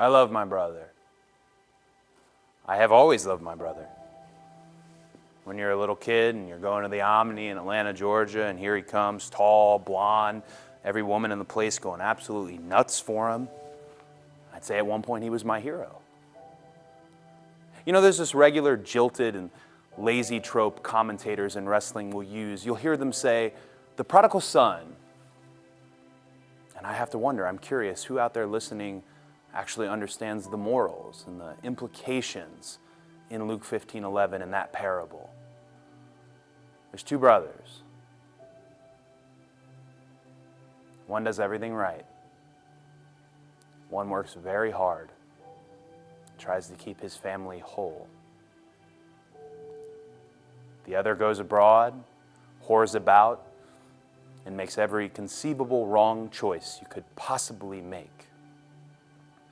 I love my brother. I have always loved my brother. When you're a little kid and you're going to the Omni in Atlanta, Georgia, and here he comes, tall, blonde, every woman in the place going absolutely nuts for him. I'd say at one point he was my hero. You know, there's this regular jilted and lazy trope commentators in wrestling will use. You'll hear them say, the prodigal son. And I have to wonder, I'm curious, who out there listening actually understands the morals and the implications in Luke 15:11 in that parable? There's two brothers. One does everything right. One works very hard, tries to keep his family whole. The other goes abroad, whores about, and makes every conceivable wrong choice you could possibly make.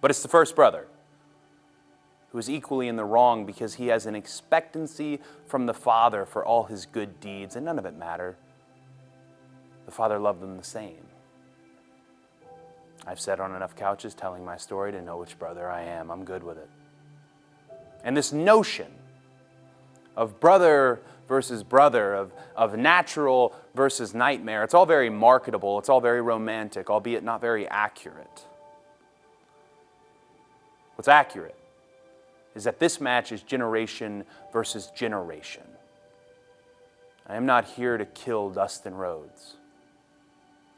But it's the first brother who is equally in the wrong because he has an expectancy from the father for all his good deeds, and none of it mattered. The father loved them the same. I've sat on enough couches telling my story to know which brother I am. I'm good with it. And this notion of brother versus brother, of natural versus nightmare, it's all very marketable, it's all very romantic, albeit not very accurate. What's accurate is that this match is generation versus generation. I am not here to kill Dustin Rhodes.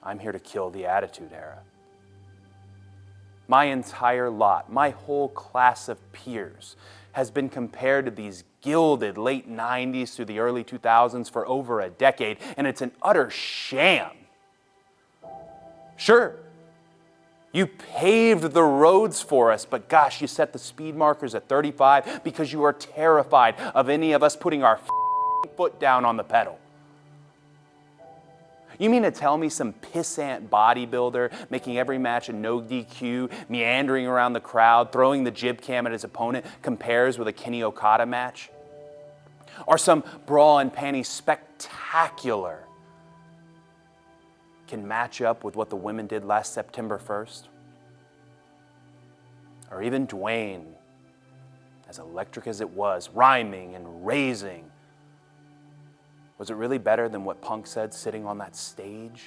I'm here to kill the Attitude Era. My entire lot, my whole class of peers has been compared to these gilded late 90s through the early 2000s for over a decade, and it's an utter sham. Sure, you paved the roads for us, but gosh, you set the speed markers at 35 because you are terrified of any of us putting our foot down on the pedal. You mean to tell me some pissant bodybuilder making every match a no DQ, meandering around the crowd, throwing the jib cam at his opponent compares with a Kenny Okada match? Or some bra and panties spectacular can match up with what the women did last September 1st? Or even Dwayne, as electric as it was, rhyming and raising, was it really better than what Punk said sitting on that stage?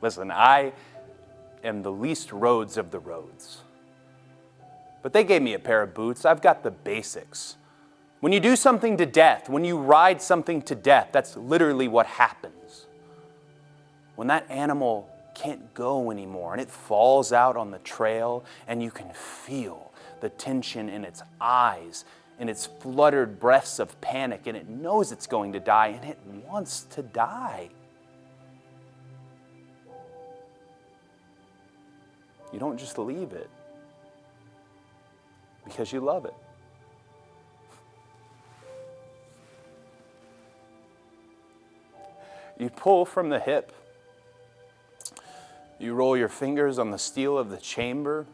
Listen, I am the least Rhodes of the Rhodes. But they gave me a pair of boots. I've got the basics. When you do something to death, when you ride something to death, that's literally what happens. When that animal can't go anymore and it falls out on the trail and you can feel the tension in its eyes, in its fluttered breaths of panic, and it knows it's going to die, and it wants to die. You don't just leave it because you love it. You pull from the hip. You roll your fingers on the steel of the chamber.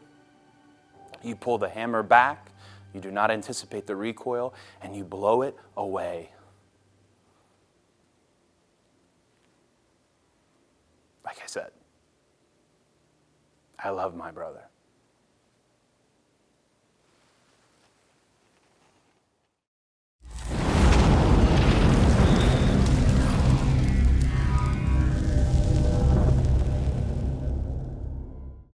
You pull the hammer back. You do not anticipate the recoil, and you blow it away. Like I said, I love my brother.